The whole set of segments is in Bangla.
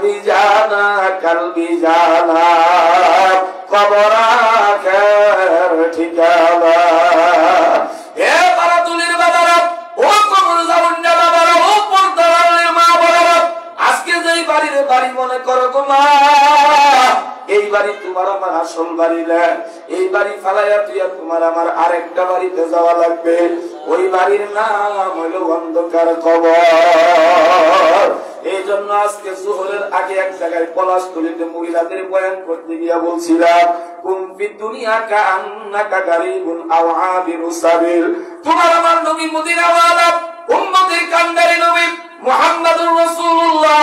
বিজানা কালবি জানা কবর আখের ঠিকানা। এ বারাতুলির বাবারা, ও কবর জাউন্ডা বাবারা, ও পর্দার মা বাবারা, আজকে যেই বাড়ির বাড়ি মনে করো গো মা, এই বাড়ি তোমার আমার আসল বাড়ি না। এই বাড়ি ফালাইয়া তুই তোমার আমার আরেকটা বাড়িতে যাওয়া লাগবে। ওই বাড়ির নাম হলো অন্ধকার কবর। এই জন্য আজকে জোহরের আগে এক জায়গায় পলাশতলিতে মহিলাদের বয়ান করতে গিয়া বলছিলাম, কুমফি দুনিয়া কা আন্নাকা গারিবুন আও আবিরু সাবিল। তোমার আমার নবী মদিনাওয়ালা উম্মতের কান্ডারি নবী মুহাম্মদুর রাসূলুল্লাহ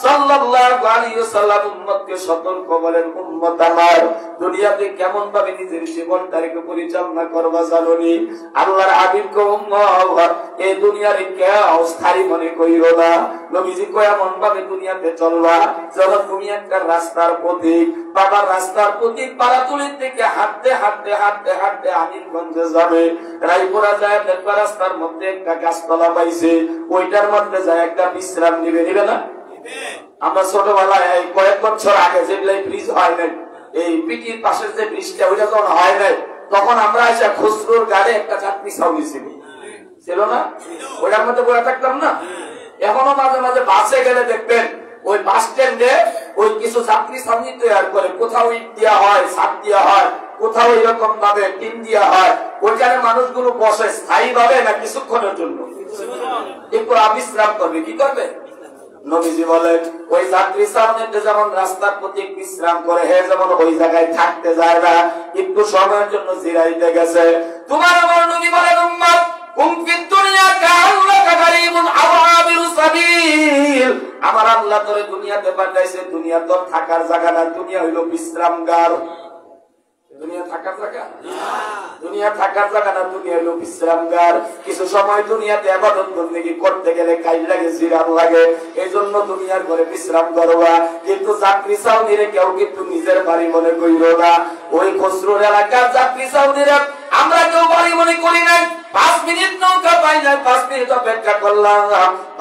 সাল্লাল্লাহু আলাইহি ওয়াসাল্লাম উম্মতকে সতর্ক করেন, উম্মত আমার দুনিয়াতে কেমন ভাবে নিজের জীবনটাকে পরিচালনা করবা জানোনি? আল্লাহর হাবিবকে উম্মত এই দুনিয়ার কেউ স্থায়ী মনে কইরো না। নবীজি কয় এমন ভাবে দুনিয়াতে চলবা যেন তুমি একটা রাস্তার পথিক। বাবার রাস্তার পথিক পাড়াতুলির থেকে হাঁটতে হাঁটতে হাঁটতে হাঁটতে আমিনগঞ্জে যাবে। রায়পুরা যায় দেখবা রাস্তার মধ্যে একটা গাছতলা পাইছে, ওইটার মধ্যে যায় একটা বিশ্রাম নিবে না? আমরা ছোটবেলায় কয়েক বছর আগে যেগুলো ব্রিজ হয় নাই, এই পিটির পাশের যে ব্রিজটা ওইটা যখন হয় নাই, তখন আমরা এসে খুচরোর গাড়ি একটা চাকরি ছাউনি ছিল না, ওইটার মধ্যে বলে থাকতাম না। এখনো মাঝে মাঝে বাসে গেলে দেখবেন ওই বাস স্ট্যান্ডে ওই কিছু যাত্রী ছাউনি তৈরি করে, কোথাও ইট দেওয়া হয়, ছাদ দেওয়া হয়, কোথাও এরকম ভাবে টিন দেওয়া হয়। ওইখানে মানুষগুলো বসে স্থায়ী ভাবে না কিছুক্ষণের জন্য একটু বিশ্রাম করবে। কি করবে? নবীজি বলেন ওই যাত্রী সামনে যেমন রাস্তার প্রতি বিশ্রাম করে, হে যেমন ওই জায়গায় থাকতে যায় না, একটু সময়ের জন্য জিরাইতে গেছে। তোমার আমার নবী বলেন উম্মত কুমফিদ দুনিয়া কাআন্নাকা গারিবুন আও আবিরু সাবিল। আমার আল্লাহ তোরে দুনিয়াতে পাঠাইছে, দুনিয়া তো থাকার জায়গা না, দুনিয়া হইলো বিশ্রামগার। দুনিয়া থাকার জায়গা না, দুনিয়া থাকার জায়গা না, দুনিয়া হলো বিশ্রামগার। কিছু সময় দুনিয়াতে ইবাদত বন্দেগী করতে গেলে কাইল লাগে, জিরাম লাগে, এই জন্য দুনিয়ার ঘরে বিশ্রাম করবা। কিন্তু যাত্রী ছাউনিরে কেউ কিন্তু নিজের বাড়ি মনে করিল না। ওই খসরুর এলাকার যাত্রী ছাউনিরে আমরা কেউ বাড়ি মনে করি নাই। 5 মিনিট নৌকা পাই না, 5 মিনিট অপেক্ষা করলাম,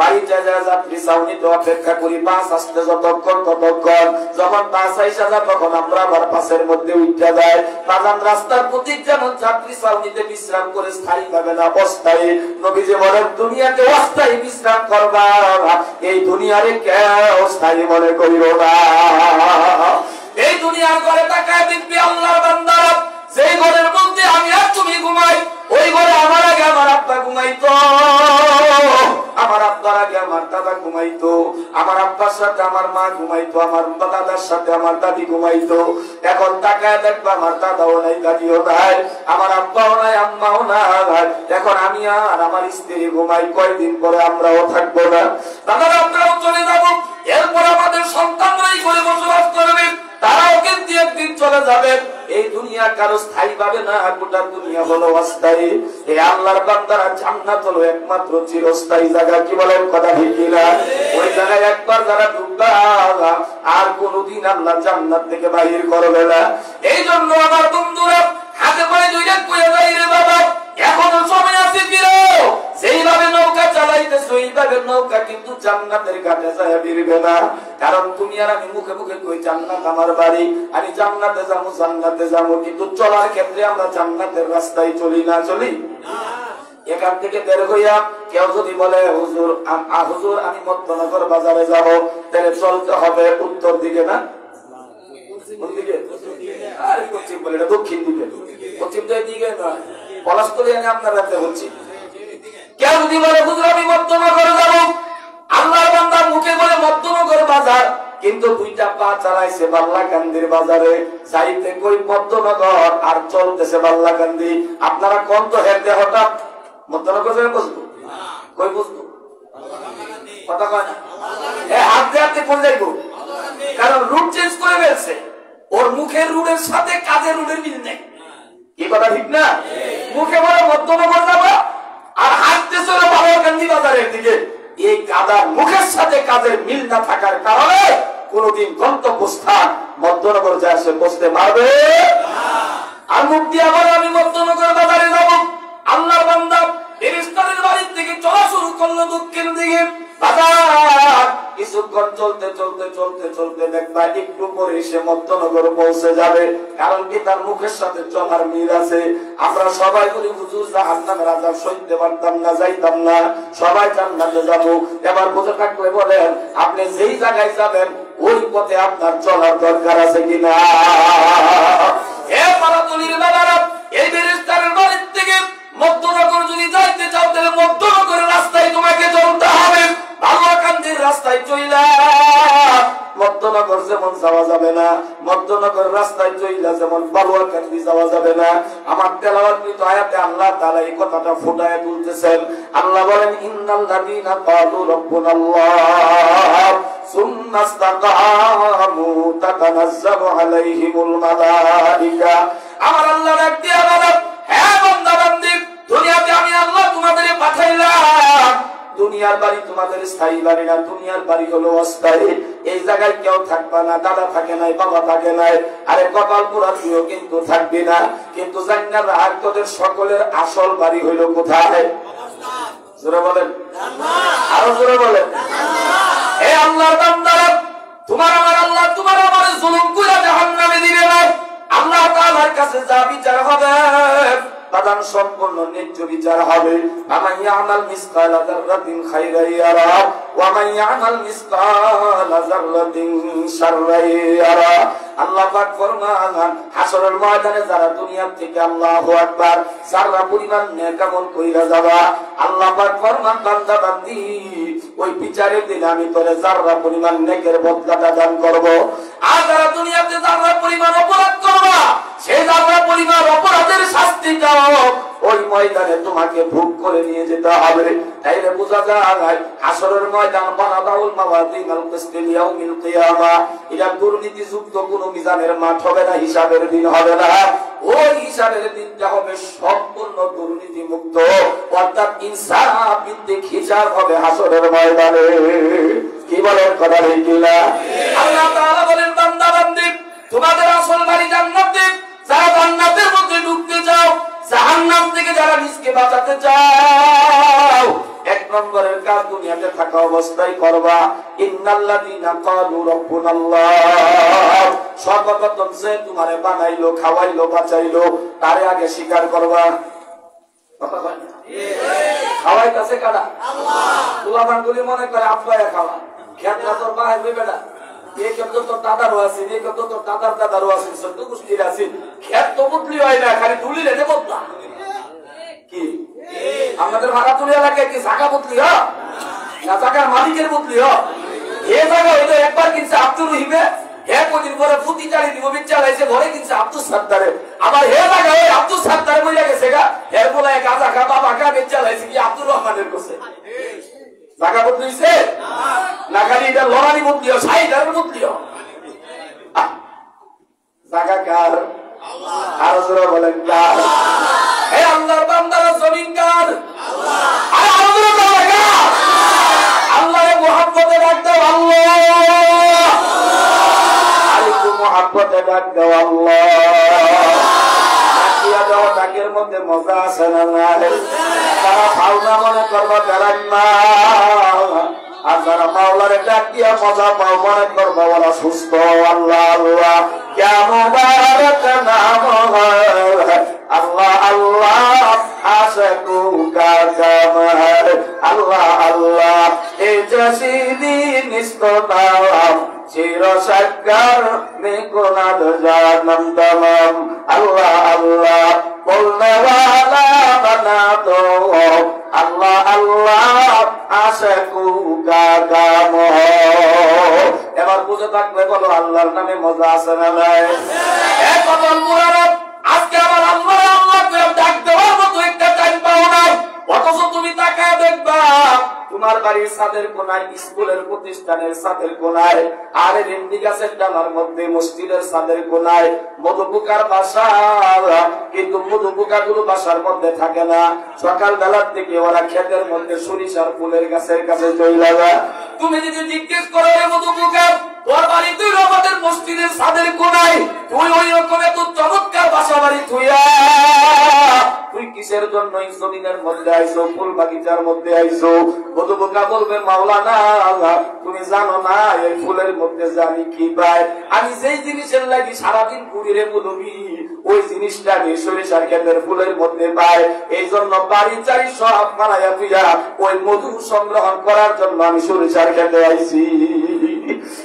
বাড়িতে যা যাত্রী ছাউনিতে অপেক্ষা করি, বাস আসতে যতক্ষণ ততক্ষণ, যখন বাস আইসা যায় তখন আমরা আবার বাসের মধ্যে উঠে যায়। বাজান রাস্তার প্রতি যেমন যাত্রী ছাউনিতে বিশ্রাম করে স্থায়ী ভাবে না, অস্থায়ী। নবীজি বলেন দুনিয়াতে অস্থায়ী বিশ্রাম করবা, এই দুনিয়ারে কেউ স্থায়ী মনে করিল না। এই দুনিয়ার ঘরে তাকায় দেখবি আল্লাহর বান্দারা, যেই ঘরের মধ্যে আমি আর তুমি ঘুমাই, ওই ঘরে আমার আগে আমার আব্বা ঘুমাইতো, আমার আব্বার আগে আমার দাদা ঘুমাইতো, আমার আব্বার সাথে আমার মা ঘুমাইতো, আমার দাদার সাথে আমার দাদি ঘুমাইতো। এখন তাকায় দেখবা আমার দাদাও নাই, দাদিও নাই, আমার আব্বাও নাই, আম্মাও নাই। এখন আমি আর আমার স্ত্রী ঘুমাই, কয়দিন পরে আমরাও থাকবো না, দাদারা আমরাও চলে যাবো, এরপর আমাদের সন্তানরাই করে বসবাস করবে, তারাও কিন্তু একদিন চলে যাবে। এই দুনিয়া কারো স্থায়ী ভাবে না, গোটা দুনিয়া হলো অস্থায়ী। এই আল্লাহর বান্দারা জান্নাত হলো একমাত্র চিরস্থায়ী জায়গা। কি বলেন কথা ঠিক কিনা? ওই জায়গায় একবার যারা ঢুকবা আর কোনদিন আল্লাহ জান্নাত থেকে বাহির করবে না। এই জন্য আমার বন্ধুরা হাতে করে দুইটা কইয়া যাই রে বাবা, এখনো সময় আছে, ফিরো। যেইভাবে নৌকা চালাইতেছো এইভাবে নৌকা কিন্তু জান্নাতের ঘাটে যায় ফিরবে না। কারণ তুমি আর আমি মুখে মুখে কই জান্নাত আমার বাড়ি, আমি জান্নাতে যাবো জান্নাতে যাবো, কিন্তু চলার ক্ষেত্রে আমরা জান্নাতের রাস্তায় চলি না, চলি না। এখান থেকে বের হইয়া কেউ যদি বলে হুজুর হুজুর আমি মধ্যনগর বাজারে যাব, তাহলে চলতে হবে উত্তর দিকে না, কোন দিকে? আরে পশ্চিম বলে, এটা দক্ষিণ দিকে, পশ্চিম দিকে নয়, পলাশতলী এনে আপনার রাখতে হচ্ছে। কেউ যদি বলে হুজুর আমি মধ্যনগর যাব, আল্লাহর বান্দা মুখে বলে মধ্যনগর বাজার, কিন্তু দুইটা পা চালাইছে বাল্লাকান্দির বাজারে, যাইতে কই মধ্যনগর আর চলতেছে বাল্লাকান্দি। আপনারা কোন তো হেঁটে হঠাৎ মধ্যনগর যাবে বুঝবো, কই বুঝবো? কথা কয় না, হাঁটতে হাঁটতে কোন যাইবো? কারণ রুট চেঞ্জ করে ফেলছে, ওর মুখের রুটের সাথে কাজের রুটের মিল নেই। কি কথা ঠিক না? মুখে বলে মধ্যনগর যাবো আর হাঁটতে চলে বাল্লাকান্দি বাজারের দিকে। এই কাদার মুখের সাথে কাজের মিল না থাকার কারণে কোনদিন গন্তব্যস্থান মধ্যনগর যায় সে বসতে পারবে আর মুখ দিয়ে আবার আমি মধ্যনগর বাজারে যাব। আল্লাহর বান্দা ফেরেশতাদের বাড়ির থেকে চলা শুরু করলো দক্ষিণ দিকে, বাজার কিছুক্ষণ চলতে চলতে চলতে চলতে দেখবা একটু পরে সে মধ্যনগর পৌঁছে যাবে। কারণ কি তার মুখের সাথে চলার মিল আছে। আমরা সবাই বলি হুজুর জাহান্নামের আযাব সইতে পারতাম না, যাইতাম না, সবাই জান্নাতে যাব। এবার বুঝে থাকলে বলেন আপনি যেই জায়গায় যাবেন ওই পথে আপনার চলার দরকার আছে কিনা? হে পারাতুলির বাবারা, এই বেরেস্তারের বাড়ির থেকে মধ্যনগর যদি যাইতে চাও তাহলে মধ্যনগরের রাস্তায় তোমাকে চলতে হবে। বালুয়াকান্দির রাস্তায় চইলা মধ্যনগর যেমন যাওয়া যাবে না, মধ্যনগর রাস্তায় চইলা যেমন বালুয়াকান্দি যাওয়া যাবে না। আমার তেলাওয়াতকৃত আয়াতে আল্লাহ তাআলা এই কথাটা ফুটায় তুলতেছেন। আল্লাহ বলেন ইন্নাল্লাযীনা ক্বালু রাব্বুনাল্লাহ সুম্মা ইসতাকামু তাতানাজ্জালু আলাইহিমুল মালায়েকা। আমার আল্লাহ ডাক দিয়া বলেন, হে বান্দা বান্দি, দুনিয়াতে আমি আল্লাহ তোমাদের পাঠাইলাম। দুনিয়ার বাড়ি তোমাদের স্থায়ী বাড়ি না, দুনিয়ার বাড়ি হলো অস্থায়ী। এই জায়গায় কেউ থাকবা না, দাদা থাকে নাই, বাবা থাকে নাই, আরে কপাল পোড়া তুইও কিন্তু থাকবি না। কিন্তু জান্নাত আর তোদের সকলের আসল বাড়ি হইল কোথায়? জোরে বলেন, আরো জোরে বলেন। হে আল্লাহর বান্দারা, তোমার আমার আল্লাহ তোমার আমার জুলুম করে জাহান্নামে দিবে না। আল্লাহ তাআলার কাছে যা বিচার হবে বাদান সম্পূর্ণ ন্যায্য বিচার হবে। আমান ইয়ামাল মিসকালা যাররাতিন খায়রান ইয়ারা ওয়া মান ইয়ামাল মিসকালা যাররাতিন শাররান ইয়ারা। আল্লাহ পাক ফরমান, হাসরের ময়দানে যারা দুনিয়া থেকে আল্লাহু আকবার যারা পরিমাণ নেক আমল কইরা যাবা, আল্লাহ পাক ফরমান বান্দা বান্দি ওই বিচারের দিন আমি তোরে যারা পরিমাণ নেকের বদলাটা দান করব। আর যারা দুনিয়াতে যারা পরিমাণ অপরাধ করবা, সেই যারা পরিমাণ অপরাধের শাস্তিটা ওই ময়দানে তোমাকে ভোগ করে নিয়ে যেতে হবে। তাইলে বোঝা যায় হাসরের ময়দান বানাদাউল মাওয়াদিনাল কিসতি লিয়াউমিল কিয়ামা, এটা দুর্নীতিযুক্ত কোনো মিজানের মাঠ হবে না, হিসাবের দিন হবে না। ওই হিসাবের দিনটা হবে সম্পূর্ণ দুর্নীতি মুক্ত, অর্থাৎ ইনসাফ ভিত্তিক হিসাব হবে হাসরের ময়দানে। কি বলেন কথা ঠিক কিনা? আল্লাহ তাআলা বলেন বান্দা বান্দি তোমাদের আসল বাড়ি জান্নাতে। যারা জান্নাতের মধ্যে ঢুকতে চাও, জাহান্নাম থেকে যারা নিজকে বাঁচাতে চাও, এক নম্বরের কাজ দুনিয়াতে থাকা অবস্থায় করবা ইন্নাল্লাযীনা ক্বালু রাব্বুনাল্লাহ। সর্বপ্রথম যে তোমারে বানাইলো, খাওয়াইলো, বাঁচাইলো তারে আগে স্বীকার করবা। খাওয়াইতাছে কারা? আল্লাহ। দুলাবানগুলি মনে করে আব্বায়ে খাওয়া, খেতরা তোর বাহির হইবে না, এই ক্ষেত্র তোর দাদারও আছে, এই ক্ষেত্র তোর দাদার দাদারও আছে, সত্য গোষ্ঠীর আছে। খেত তো বদলি হয় না, খালি তুলি রেখে বদলা। কি আমাদের ভাগাতুলি এলাকায় কি জায়গা বদলি হয় না, জায়গার মালিকের বদলি হয়? এ জায়গা হইলো একবার কিনছে আব্দুর রহিমে, হে কদিন পরে ফুটি চালিয়ে দিব চালাইছে, ঘরে কিনছে আব্দুল সাত্তারে। আবার হে জায়গা ওই আব্দুল সাত্তারে বইলা গেছে গা, এর বলে গাঁজা খা বাবা খা চালাইছে কি আব্দুর রহমানের কাছে। জায়গা বদলিছে না, খালি এটা লড়ানি বদলিও, সাইদারের বদলিও। জায়গা কার? আরো জোরে বলেন কার? হে আল্লাহর বান্দারা, জমিন কার? আরে আরো জোরে বলেন কার? আল্লাহর মুহাব্বতে ডাক দাও আল্লাহ, আলিকুম মুহাব্বতে ডাক দাও আল্লাহ। ডাকিয়া দাও, ডাকের মধ্যে মজা আছে না নাই? তারা ভাওনা মনে করবা বেড়াই মা, আর যারা মাওলারে ডাক দিয়া মজা পাও মনে করবা ওরা সুস্থ। আল্লাহ আল্লাহ क्या मुबारक नाम है, अल्लाह अल्लाह आशिकों का काम है, अल्लाह अल्लाह ए जसीदी निस्बताम चिरो शक्कर में गुनाह जानम तमाम, अल्लाह अल्लाह बोलने वाला बना दो, अल्लाह अल्लाह आशिकों का काम है। এবার বুঝে থাকবে বলো আল্লাহর নামে মজা আছে না নাই? এক কদম মুরাদ আজকে আমার আল্লাহ আল্লাহ করে ডাক দেওয়ার মতো একটা টাইম পাও না, অথচ তুমি তাকায় দেখবা তোমার বাড়ির ছাদের কোনায়, স্কুলের প্রতিষ্ঠানের ছাদের কোনায়, আর রেন্দি গাছের ডালার মধ্যে, মসজিদের ছাদের কোনায় মধুপোকার বাসা, কিন্তু মধুপোকা গুলো বাসার মধ্যে থাকে না। সকাল বেলার থেকে ওরা ক্ষেতের মধ্যে সরিষার ফুলের গাছের কাছে চলে যায়। তুমি যদি জিজ্ঞেস করো রে মধুপোকা, তোর বাড়ি তুই আমাদের মসজিদের ছাদের কোনায়, তুই ওই রকম এত চমৎকার বাসা বাড়ি থুইয়া তুই কিসের জন্য জমিনের মধ্যে আইছো, ফুল বাগিচার মধ্যে আইছো, বধুবোকা বলবে মাওলানা তুমি জানো না এই ফুলের মধ্যে যে আমি কি পাই, আমি যেই জিনিসের লাগি সারাদিন ঘুরি রে বধুবি, ওই জিনিসটা আমি সরিষার ক্ষেতের ফুলের মধ্যে পাই। এই জন্য বাড়ি চারি সব মারাইয়া তুইয়া ওই মধু সংগ্রহণ করার জন্য আমি সরিষার ক্ষেতে আইছি।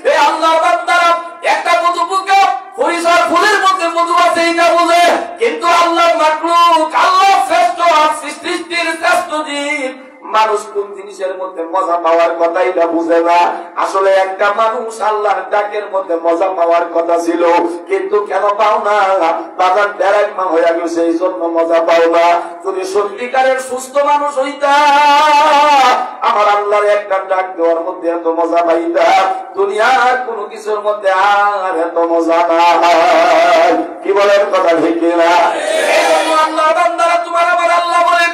এই আল্লাহর বান্দারা একটা বধুবোকা সরিষার ফুলের মধ্যে মধু আছে এটা বুঝে, কিন্তু আল্লাহ মাখলুক, আল্লাহ শ্রেষ্ঠ সৃষ্টির শ্রেষ্ঠ জীব, মানুষ কোন জিনিসের মধ্যে মজা পাওয়ার কথা এটা বুঝে না। আসলে একটা মানুষ আল্লাহর ডাকের মধ্যে মজা পাওয়ার কথা ছিল, কিন্তু কেন পাও না? বাজার বেড়াইমা হয়ে গেছে, এই জন্য মজা পাও না। যদি সত্যিকারের সুস্থ মানুষ হইতা, আমার আল্লাহর একটা ডাক দেওয়ার মধ্যে এত মজা পাইতা, দুনিয়ার কোন কিছুর মধ্যে আর এত মজা নাই। কি বলেন কথা ঠিক না? এই জন্য আল্লাহ বান্দারা তোমার আমার আল্লাহ বলেন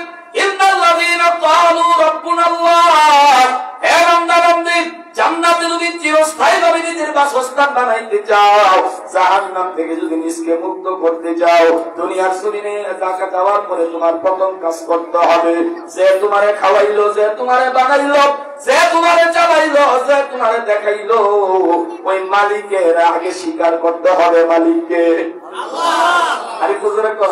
জান্নাতে যদি চিরস্থায়ী ভাবে নিজের বাসস্থান বানাইতে চাও, জাহান্নাম থেকে যদি নিজকে মুক্ত করতে চাও, দুনিয়ার জমিনে দেখা যাওয়ার পরে তোমার প্রথম কাজ করতে হবে, যে তোমারে খাওয়াইলো, যে তোমারে বানাইলো, যে তোমারে চালাইলো, যে তোমারে দেখাইলো, ওই মালিকের আগে স্বীকার করতে হবে মালিককে। আরে হুজুরে কর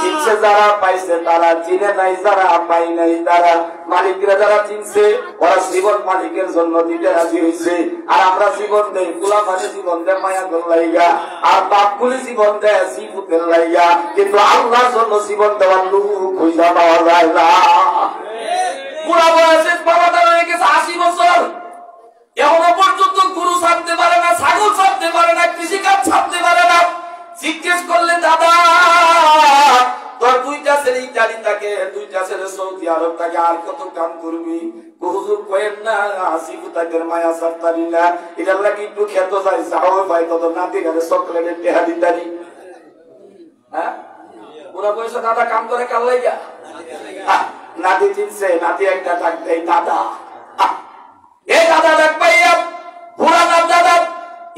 চিনছে যারা পাইছে তারা, চিনে নাই যারা পাই নাই তারা। মালিকরা যারা চিনছে ওরা জীবন মালিকের জন্য দিতে রাজি হয়েছে, আর আমরা জীবন দেই কুলা মানে জীবন দেয় মায়া লাইগা, আর বাপগুলি জীবন দেয় জীবুতের লাইগা, কিন্তু আল্লাহর জন্য জীবন দেওয়ার লোক খুঁজা পাওয়া যায় না। পুরা বয়সে বাবাটা হয়ে গেছে 80 বছর, এখনো পর্যন্ত গরু ছাড়তে পারে না, ছাগল ছাড়তে পারে না, কৃষিকাজ ছাড়তে পারে না। জিজ্ঞেস করলে দাদা তোর দুইটা ছেলে ইটালি থাকে, দুইটা ছেলে সৌদি আরব থাকে, আর কত কাম করবি? হুজুর কয়েন না আসিফ তাদের মায়া সারতারি না, এটার লাগে একটু খেতে যায়, যাও ভাই কত নাতি গেলে চকলেটের টেহা দিতারি। হ্যাঁ পুরা পয়সা দাদা কাম করে কাল লাইগা নাতি চিনছে, নাতি একটা ডাক দেয় দাদা। এই দাদা ডাক পাইয়া পুরা নাম দাদা,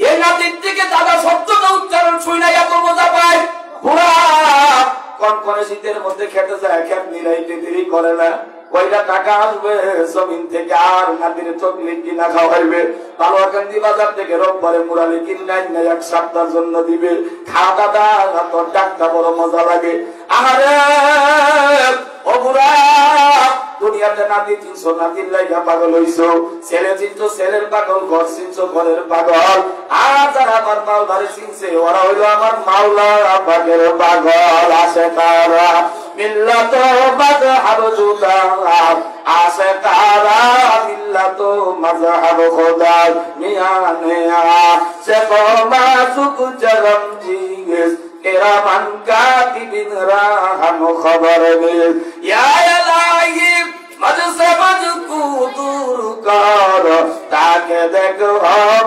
এই নাতির থেকে দাদা শব্দটা উচ্চারণ শুনে এত মজা পায়। পুরা কোন কোন শীতের মধ্যে খেতে যায়, খেত নিরাইতে দেরি করে না, কয়টা টাকা আসবে জমিন থেকে আর নাতির চকলেট কিনা খাওয়াইবে, পালোয়াকান্দি বাজার থেকে রোববারে মুরালি কিনাই না এক সপ্তাহের জন্য দিবে। খা দাদা তোর ডাকটা বড় মজা লাগে। আরে ও বুড়া, দুনিয়াতে নাতি চিনছো, নাতির লাইগা পাগল হইছো, ছেলে চিনছো, ছেলের পাগল, ঘর চিনছো, ঘরের পাগল, আর যারা আমার মাওলারে চিনছে ওরা হইলো আমার মাওলা পাগের পাগল। আসে তারা মিল্লাত মাযহাব জুদা, আসে তারা মিল্লাত মাযহাব খোদা, মিয়ানে সে কমা সুক চরম জিগেস কিরামান কাতিবিন রাহান খবর দে। ইয়া ইলাহি मुझसे मुझको दूर कर, ताकि देखो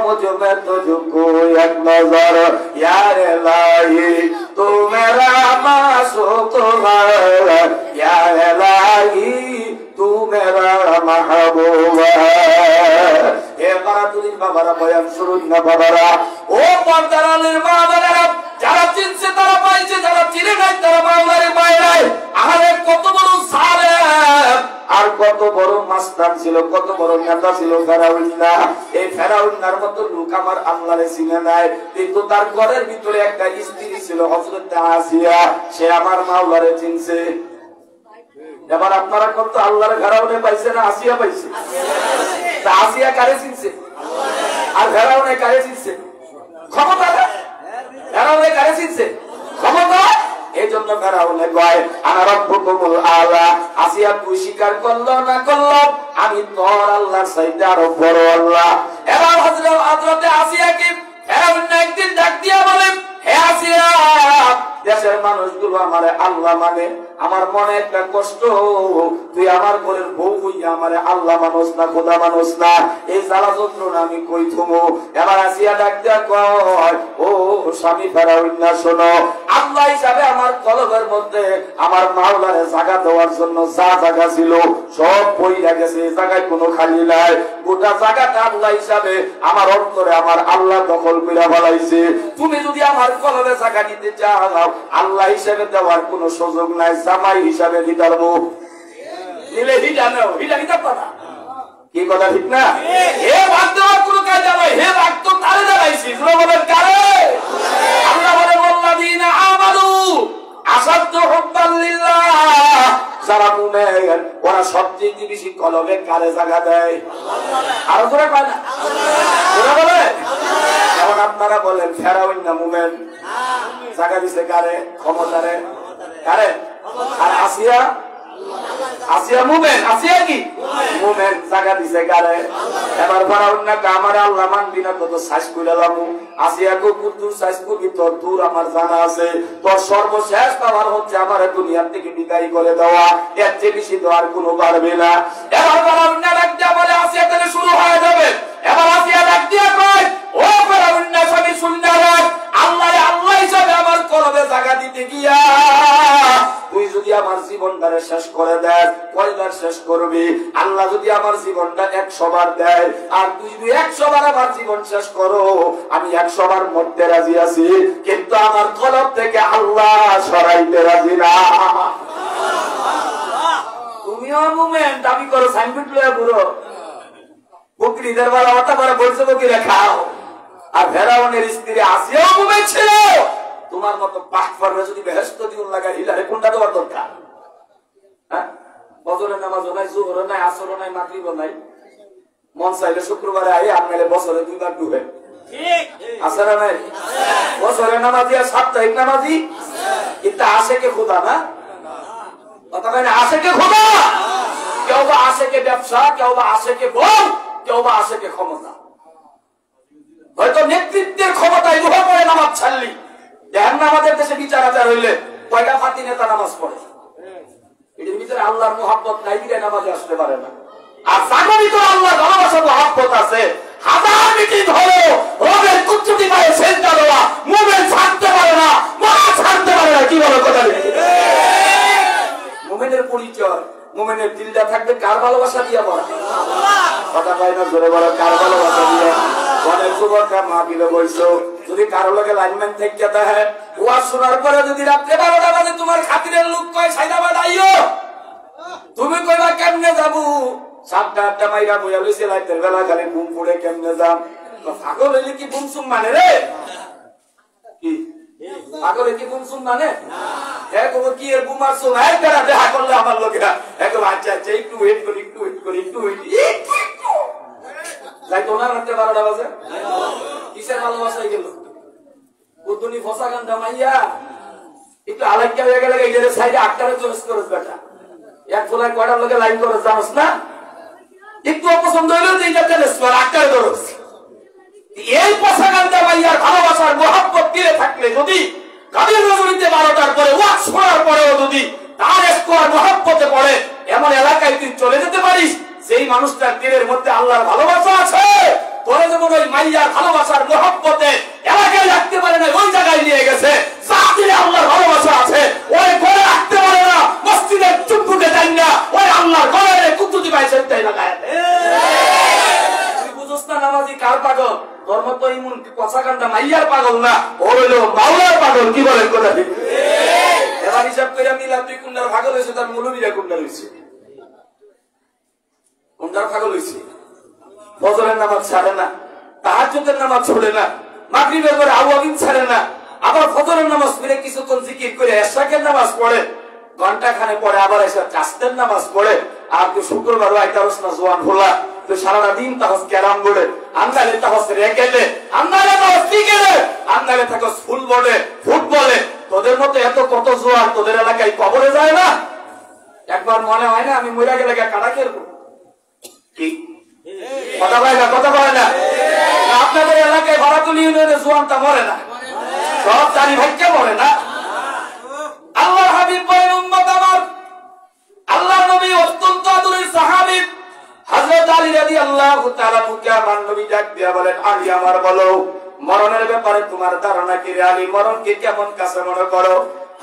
मुझ में तुझको एक नजर। यार इलाही तू मेरा मासूक है, यार इलाही तू मेरा महबूब है। ए बारातुलिन बाबारा बयान शुरू ना बाबारा, ओ पंतरालिर बाबारा, যারা চিনছে তারা পাইছে, যারা চিনে নাই তারা মাওলারে পায় নাই। আরে কত বড় সালেম আর কত বড় মাস্টার ছিল, কত বড় নেতা ছিল ফেরাউন না। এই ফেরাউনের মতো লোক আমার আল্লাহরে চিনে নাই, কিন্তু তার ঘরের ভিতরে একটা স্ত্রী ছিল হযরত আসিয়া, সে আমার মাওলারে চিনছে। এবার আপনারা কত আল্লাহর ফেরাউনে পাইছে না আসিয়া পাইছে? তা আসিয়া কারে চিনছে? আর ফেরাউনে কারে চিনছে? ক্ষমতা ফেরাউনে কারে চিনছে? ক্ষমতা। এই জন্য ফেরাউনে কয় আনা রাব্বুকুমুল আলা। আসিয়া তুই স্বীকার করলো না করলো, আমি তোর আল্লাহর চাইতে আরো বড় আল্লাহ। এবার হযরত আসিয়াকে ফেরাউন একদিন ডাক দিয়া বলে, হে আসিয়া, দেশের মানুষগুলো আমারে আল্লাহ মানে, আমার মনে একটা কষ্ট, তুই আমার ঘরের বউ হইয়া আমারে আল্লাহ মানুষ না, খোদা মানুষ না, এই জ্বালা যন্ত্রণা আমি কই থুমু? এবার আসিয়া ডাক দিয়া কয়, ও স্বামী ফেরাউন না, শোনো, আল্লাহ হিসাবে আমার কলবের মধ্যে আমার মাওলারে জায়গা দেওয়ার জন্য যা জায়গা ছিল সব পইরা গেছে, এই জায়গায় কোনো খালি নাই। গোটা জায়গাটা আল্লাহ হিসাবে আমার অন্তরে আমার আল্লাহ দখল করে ফেলাইছে। তুমি যদি আমার কলবে জায়গা নিতে চাও, আল্লাহ হিসাবে দেওয়ার কোন সুযোগ নাই, জামাই হিসাবে দিতে পারবো। দিলে হিটা নাও, হিটা দিতে পারা কি কথা ঠিক না? হে ভাগ দেওয়ার কোন কায়দা নাই, হে ভাগ তো তারে দেখাইছি। বলেন কারে? আল্লাহ বলেন ওয়াল্লাযীনা আমানু আসাদ্দু হুব্বান লিল্লাহ, যারা মুমিন ওরা সবচেয়ে বেশি কলবে কারে জায়গা দেয়? আরো জোরে কয় না? ওরা বলে এখন আপনারা বলেন ফেরাউন না মুমিন? জায়গা দিছে কারে? ক্ষমতারে। কারে? আর আসিয়া? আসিয়া মুমিন। আসিয়া কি মুমিন? জায়গা দিছে কারে? এবার ফেরাউন না আমার আল্লাহ মানবি না তো সাইজ কইরা লামু। আসিয়া কো কুতুর সাইজ করবি তোর দূর আমার জানা আছে। তোর সর্বশেষ পাওয়ার হচ্ছে আমার দুনিয়া থেকে বিদায় করে দেওয়া, এর চেয়ে বেশি দেওয়ার কোনো পারবে না। এবার ফেরাউন না ডাক দিয়া বলে আসিয়া তাহলে শুরু হয়ে যাবে। এবার আসিয়া ডাক দিয়া কয় ও ফেরাউন না সবই শুননা রাখ, আল্লাহ আল্লাহ হিসাবে আমার কলবে জায়গা দিতে গিয়া তুই যদি আমার জীবনটারে শেষ করে দেয় কয়বার শেষ করবি? আল্লাহ যদি আমার জীবনটা 100 বার দেয় আর তুই যদি 100 বার আমার জীবন শেষ করো, আমি 100 বার মরতে রাজি আছি, কিন্তু আমার কলব থেকে আল্লাহ সরাইতে রাজি না। তুমিও মুমিন দাবি করো, সাইনবোর্ড লয়ে ঘুরো, বকরিদের বেলা ওটা করে বলছে বকরিরা খাও। আর ফেরাউনের স্ত্রী আসিয়াও মুমিন ছিল। তোমার মতো পাকফাররা যদি বেহেশত দিউন লাগাই হিলারে কোনটা দেওয়ার দরকার? হ্যাঁ, ফজরের নামাজও নাই, জোহরও নাই, আসরও নাই, মাগরিবও নাই। মন চাইলে শুক্রবারে আই, আপনারে বছরে 2 বার ডুবে। ঠিক আছে না নাই? বছরের নামাজি আর সাপ্তাহিক নামাজি, কিন্তু আশেকে খোদা না? কথা কয় না আশেকে খোদা? কেউ বা আশেকে ব্যবসা, কেউ বা আশেকে বউ, কেউ বা আশেকে ক্ষমতা। হয়তো নেতৃত্বের ক্ষমতায় লোহা পড়ে নামাজ ছাড়লি। দেখেন না আমাদের দেশে বিচার আচার হইলে কয়টা ফাতি নেতা নামাজ পড়ে? এটার ভিতরে আল্লাহর মোহাব্বত নাই দিকে নামাজে আসতে পারে না। আর জানার ভিতরে আল্লাহর ভালোবাসা মোহাব্বত আছে। হাজার মিটিং হলো রবের কুচ্চুটি পায়ে সেজদা দেওয়া মুমিন ছাড়তে পারে না, মা ছাড়তে পারে না। কি বলে কথা? মুমিনের পরিচয়, মুমিনের দিলটা থাকবে কার ভালোবাসা দিয়া বলা? কথা কয় না জোরে বলো, কার ভালোবাসা দিয়া? অনেক যুবকরা মাহফিলে বইছো, যদি কারো লগে লাইনম্যান থেকে দেয় ওয়াজ শোনার পরে যদি রাত্রে 12টা বাজে তোমার খাতিরের লোক কয় সাইদাবাদ আইও, তুমি কইবা কেমনে যাবো? 7টা-8টা মাইরা বইয়া লইছে রাতের বেলা খালি ঘুম পড়ে কেমনে যাম? পাগল হইলে কি বুমসুম মানে রে? কি পাগল কি বুমসুম মানে? হ্যাঁ কবো কি এর বুমার সুম হ্যাঁ তারা দেখা করলে আমার লোকেরা একদম আচ্ছা আচ্ছা একটু ওয়েট করি, একটু ওয়েট করি, একটু ওয়েট যাইতো না রাত্রে 12টা বাজে। কিসের ভালোবাসা গেল? কুদুনি ফসা গান জামাইয়া একটু আলাইকা হয়ে গেলে এই যে সাইডে 8টারে চয়েস করছ বেটা, এক ফোলায় কয়টার লোকে লাইন করছ জানোস না? একটু অপছন্দ হইলো যে এইটা চয়েস কর 8টারে ধরস। এই ফসা গান জামাইয়ার ভালোবাসার মোহাব্বত দিয়ে থাকলে যদি কাদের নজরিতে 12টার পরে ওয়াজ শোনার পরেও যদি তার স্কোয়ার মোহাব্বতে পড়ে এমন এলাকায় তুই চলে যেতে পারিস যেই মানুষটার দিলের মধ্যে আল্লাহর ভালোবাসা আছে। তোরা যেমন ওই মাইয়ার ভালোবাসার মোহাব্বতে এলাকায় রাখতে পারে না, ওই জায়গায় নিয়ে গেছে যার দিলে আল্লাহর ভালোবাসা আছে ওই ঘরে রাখতে পারে না, মসজিদের চুম্বুকে যাই না, ওই আল্লাহর ঘরে কুতুতি পাইছে তাই লাগায়। তুই বুঝোস না নামাজি কার পাগল? ধর্ম তো ইমন কথা কান্ডা মাইয়ার পাগল না, ও হইলো মাওলার পাগল। কি বলেন কথা ঠিক? এবার হিসাব করে মিলা তুই কোনটার পাগল হয়েছে, তার মৌলবীরা কোনটা হয়েছে? কোনটার পাগল হয়েছে? ফজরের নামাজ ছাড়ে না, তাহাজ্জুদের নামাজ ছড়ে না, মাগরিবের পরে আওয়াবিন ছাড়ে না, আবার ফজরের নামাজ পড়ে কিছুক্ষণ জিকির করে এশরাকের নামাজ পড়ে, ঘন্টা খানে পরে আবার এসে চাষের নামাজ পড়ে। আর তুই শুক্রবার আইতারস না জোয়ান ভোলা, তুই সারাটা দিন তাহস ক্যারাম বোর্ডে, আন্দালে তাহস রেকেটে, আন্দালে তাহস ক্রিকেটে, আন্দালে থাকস ফুটবলে, ফুটবলে। তোদের মতো এত কত জোয়ান তোদের এলাকায় কবরে যায় না? একবার মনে হয় না আমি মইরা গেলে কাটা খেলবো? কি কথা বলে না? কথা বলে না? আপনাদের এলাকায় ভাড়াতুলি ইউনিয়নের জোয়ানটা মরে না, সব চারি ভাইকে মরে না। আল্লাহর হাবিব বলেন উম্মত আমার, আল্লাহর নবী অত্যন্ত আদরের সাহাবী হযরত আলী রাদিয়াল্লাহু তাআলা মুকে আমার নবী ডাক দিয়া বলেন, আলী আমার বলো মরণের ব্যাপারে তোমার ধারণা কি রে আলী? মরণকে কেমন কাছে মনে করো?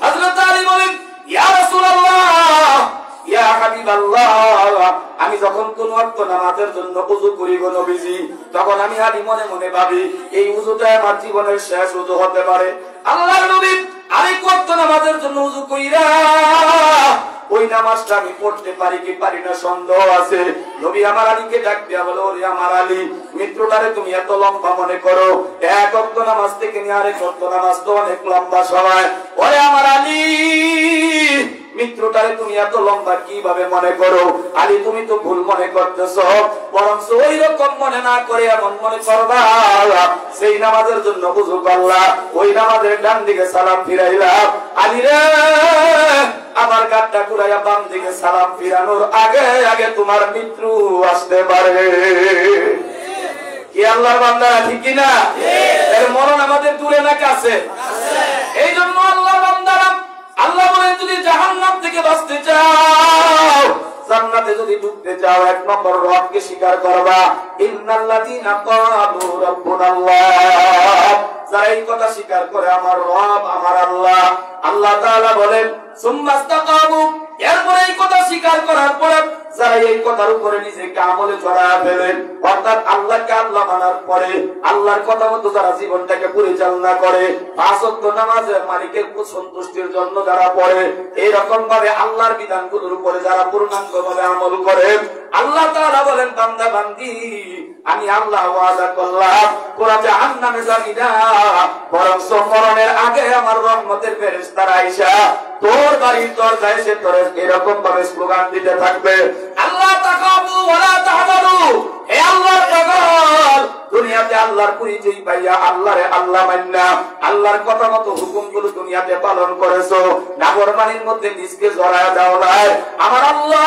হযরত আলী বলেন, ইয়া রাসূলুল্লাহ, ইয়া হাবিবাল্লাহ, আমি যখন কোন ওয়াক্ত নামাজের জন্য ওযু করি গো নবীজি, তখন আমি আলী মনে মনে ভাবি এই ওযুটা আমার জীবনের শেষ ওযু হতে পারে। আল্লাহর নবী আরেক ওয়াক্ত নামাজের জন্য ওযু কইরা ওই নামাজটা আমি পড়তে পারি কি পারি না সন্দেহ আছে। নবী আমার আলীকে ডাক দিয়া বলে, ওরে আমার আলী, মিত্রটারে তুমি এত লম্বা মনে করো, এক ওয়াক্ত নামাজ থেকে নিয়ে আরেক ওয়াক্ত নামাজ তো অনেক লম্বা সময়। ওরে আমার আলী, মিত্রটারে তুমি এত লম্বা কিভাবে মনে করো? আলী, তুমি তো ভুল মনে করতেছ, বরং ওই রকম মনে না করে এমন মনে করবা সেই নামাজের জন্য ওযু করলা, ওই নামাজের ডান দিকে সালাম ফিরাইলা। আলী রে, আমার গাটটা ঘুরাইয়া বাম দিকে সালাম ফিরানোর আগে আগে তোমার মৃত্যু আসতে পারে। কি আল্লাহর বান্দারা ঠিক কিনা? এর মরণ আমাদের দূরে না কাছে? এই জন্য আল্লাহর বান্দারা, আল্লাহ বলেন যদি জাহান্নাম থেকে বাঁচতে চাও, জান্নাতে যদি ঢুকতে চাও, এক নম্বর রবকে স্বীকার করবা। ইন্নাল্লাযীনা ক্বালু রাব্বুনাল্লাহ, যারা এই কথা স্বীকার করে আমার রব আমার আল্লাহ, আল্লাহ তাআলা বলেন সুম্মাস্তাকামু, এরপরে এই কথা স্বীকার করার পরে যারা এই কথার উপরে নিজেকে আমলে জড়ায় ফেলেন, অর্থাৎ আল্লাহকে আল্লাহ মানার পরে আল্লাহর কথা মতো যারা জীবনটাকে পরিচালনা করে, পাঁচ ওয়াক্ত নামাজের মালিকের সন্তুষ্টির জন্য যারা পড়ে, এইরকম ভাবে আল্লাহর বিধানগুলোর উপরে যারা পূর্ণাঙ্গভাবে আমল করে, আল্লাহ তাআলা বলেন বান্দা বান্দি আমি আল্লাহ ওয়াদা করলাম তোরা জাহান্নামে যাবি না, বরং মরণের আগে আমার রহমতের ফেরেশতারা আইসা তোর বাড়ির দরজায় এসে তোর এরকম ভাবে স্লোগান দিতে থাকবে, আল্লাহ তাকাবু ওয়ালা তাহজানু, হে আল্লাহর পাগল, দুনিয়াতে আল্লাহর পরিচয় পাইয়া আল্লাহরে আল্লাহ মান্না আল্লাহর কথা মতো হুকুমগুলো দুনিয়াতে পালন করেছো, নাফরমানির মধ্যে নিজকে জড়ায় দাও নাই, আমার আল্লাহ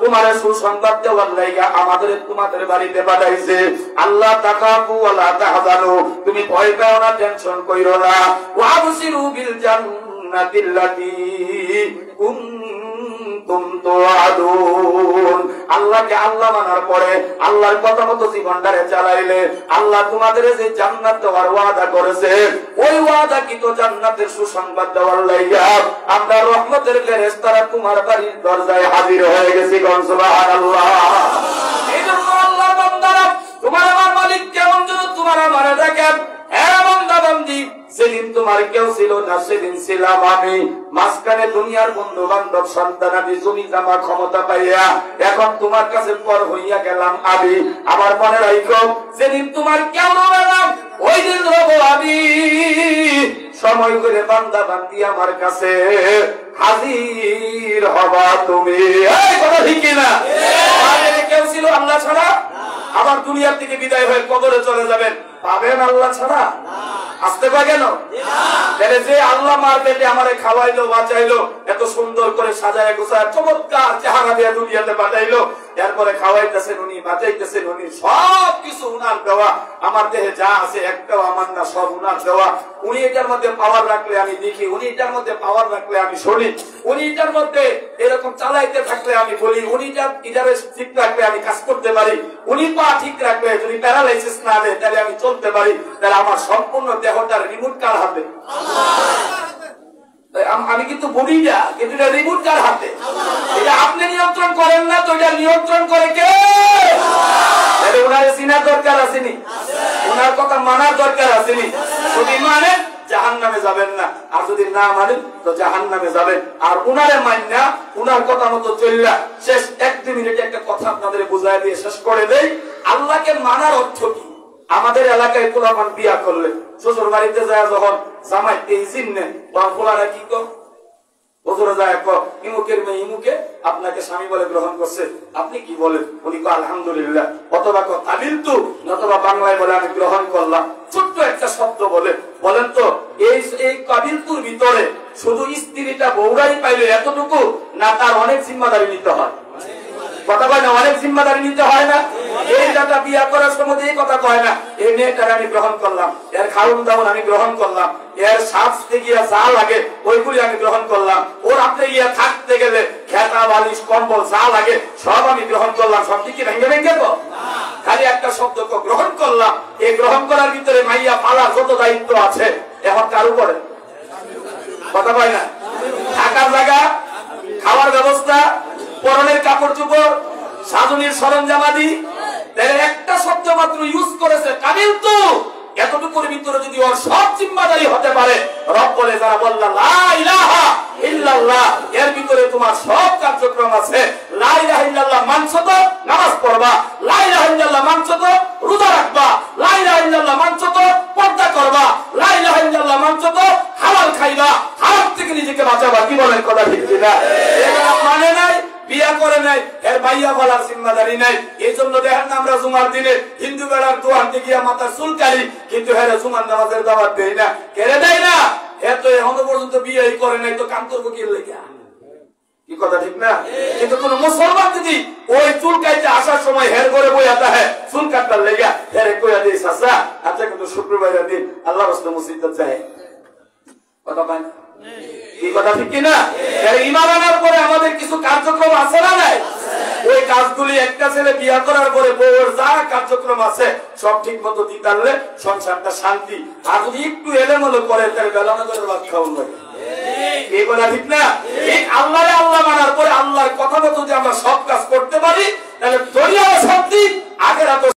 তোমার সুসংবাদ দেওয়ার লাইগা আমাদের তোমাদের বাড়িতে পাঠাইছে। আল্লাহ তাকাবু ওয়ালা তাহজানু, তুমি ভয় পাও না, টেনশন কইরো না, ওয়াবশিরু বিল জান্নাতিল্লাতী কুনতুম তুআদুন, আল্লাহকে আল্লাহ মানার পরে আল্লাহর কথা মতো জীবনটারে চালাইলে আল্লাহ তোমাদের যে জান্নাত দেওয়ার ওয়াদা করেছে, ওই ওয়াদা কি তো জান্নাতের সুসংবাদ দেওয়ার লাইগা আমরা রহমতের ফেরেশতারা তোমার বাড়ির দরজায় হাজির হয়ে গেছি। সুবহানাল্লাহ। এইজন্য আল্লাহর বান্দারা, তোমার আমার মালিক কেমন যেন তোমার আমারে দেখেন, হ্যাঁ বান্দা বান্দি, সেদিন তোমার কেউ ছিল না, সেদিন ছিলাম আমি, মাঝখানে দুনিয়ার বন্ধু বান্ধব সন্তানাদি জমি জামা ক্ষমতা পাইয়া এখন তোমার কাছে পর হইয়া গেলাম আমি। আমার মনে রাখো, যেদিন তোমার কেউ রবে না ওই দিন রব আমি। সময় করে বান্দা বান্দি আমার কাছে হাজির হবা তুমি। এই কথা ঠিক না? কেউ ছিল আল্লাহ ছাড়া? আবার দুনিয়ার থেকে বিদায় হয়ে কবরে চলে যাবেন, পাবেন আল্লাহ ছাড়া? আসতে পারে কেন? তাহলে যে আল্লাহ মার পেটে আমারে খাওয়াইলো বাঁচাইলো, এত সুন্দর করে সাজায় গোছায় চমৎকার চেহারা দিয়ে দুনিয়াতে পাঠাইলো, এরপরে খাওয়াইতেছেন উনি, বাঁচাইতেছেন উনি, সব কিছু উনার দেওয়া, আমার দেহে যা আছে একটাও আমার না, সব উনার দেওয়া। উনি এটার মধ্যে পাওয়ার রাখলে আমি দেখি, উনি এটার মধ্যে পাওয়ার রাখলে আমি শুনি, উনি এটার মধ্যে এরকম চালাইতে থাকলে আমি বলি, উনি ইটারে ঠিক রাখলে আমি কাজ করতে পারি, উনি পা ঠিক রাখলে যদি প্যারালাইসিস না দেয় তাহলে আমি চলতে পারি, তাহলে আমার সম্পূর্ণ দেহটার রিমোট কার হাতে? আমি কিন্তু বলি না, কিন্তু এটা রিমোট কার হাতে? এটা আপনি নিয়ন্ত্রণ করেন না, তো এটা নিয়ন্ত্রণ করে কে? উনার চিনার দরকার আসেনি, উনার কথা মানার দরকার আসেনি। যদি মানেন জাহান্নামে যাবেন না, আর যদি না মানেন তো জাহান্নামে যাবেন। আর উনারে মান্না উনার কথা মতো চললা, শেষ 1-2 মিনিটে একটা কথা আপনাদের বুঝাই দিয়ে শেষ করে দেই। আল্লাহকে মানার অর্থ কি? আমাদের এলাকায় পোলাপান বিয়া করলে শ্বশুর বাড়িতে যায় যখন জামাই এই চিহ্নে পোলারা কি কর হুজুরে যায় ইমুকের মেয়ে ইমুকে আপনাকে স্বামী বলে গ্রহণ করছে, আপনি কি বলেন? উনি কো আলহামদুলিল্লাহ, অথবা কাবিলতু, অথবা বাংলায় বলে আমি গ্রহণ করলাম। ছোট্ট একটা শব্দ বলেন তো, এই কাবিলতুর ভিতরে শুধু স্ত্রীটা বউরাই পাইলে এতটুকু না, তার অনেক জিম্মাদারি নিতে হয়? কথা কয় না, অনেক জিম্মাদারি নিতে হয় না? এই দাদা বিয়া করার সময় এই কথা কয় না, এই মেয়েটাকে আমি গ্রহণ করলাম, এর খাওন দাওন আমি গ্রহণ করলাম, এর সাজতে গিয়া যা লাগে ওইগুলি আমি গ্রহণ করলাম, ওর আপনি গিয়া থাকতে গেলে খেতা বালিশ কম্বল যা লাগে সব আমি গ্রহণ করলাম। সব কি ভেঙে ভেঙে তো? খালি একটা শব্দ গ্রহণ করলাম। এই গ্রহণ করার ভিতরে মাইয়া পালার যত দায়িত্ব আছে এখন কার উপরে? কথা কয় না? থাকার জায়গা, খাওয়ার ব্যবস্থা, পরনের কাপড় চোপড়, সাজনির সরঞ্জামাদি, একটা শব্দ মাত্র ইউজ করেছে কাবিলতু, এতটুকুর ভিতরে যদি ওর সব জিম্মাদারি হতে পারে, রব বলে যারা বললা লা ইলাহা ইল্লাল্লাহ, এর ভিতরে তোমার সব কার্যক্রম আছে। লা ইলাহা ইল্লাল্লাহ মানছো তো নামাজ পড়বা, লা ইলাহা ইল্লাল্লাহ মানছো তো রোজা রাখবা, লা ইলাহা ইল্লাল্লাহ মানছো তো পর্দা করবা, লা ইলাহা ইল্লাল্লাহ মানছো তো হালাল খাইবা, হারাম থেকে নিজেকে বাঁচাবা। কি বলেন কথা ঠিক কিনা? এরা মানে নাই, বিয়া করে নাই, এর ভাইয়া বলার জিম্মাদারি নাই। এই জন্য দেখেন না আমরা জুমার দিনে হিন্দু বেড়ার দোয়ারতে গিয়া মাথার চুলকালি, কিন্তু হ্যাঁ জুমার নামাজের দাওয়াত দেয় না। কেড়ে দেয় না? এ তো এখনো পর্যন্ত বিয়েই করে নাই, তো কাম করবো কি লেগে? কি কথা ঠিক না? কিন্তু কোন মুসলমান যদি ওই চুল কাইতে আসার সময় হের করে বইয়া থাকে চুল কাটবার লেগা, হেরে কইয়া দিই চাচা আচ্ছা কিন্তু শুক্রবার দিন আল্লাহ রাস্তা মসজিদে যায়, কথা পায় না? কি কথা ঠিক কিনা? ঈমান আনার পরে আমাদের কিছু কার্যক্রম আছে না নাই? ওই কাজগুলি একটা ছেলে বিয়া করার পরে বউর যা কার্যক্রম আছে সব ঠিক মতো দিতে পারলে সংসারটা শান্তি। আর যদি একটু এলোমেলো করে তাহলে বেলানো করে ভাত খাওয়ান লাগে। এই কথা ঠিক না? এই আল্লাহরে আল্লাহ মানার পরে আল্লাহর কথা মতো যদি আমরা সব কাজ করতে পারি তাহলে দুনিয়াও শান্তি, আগেরাতেও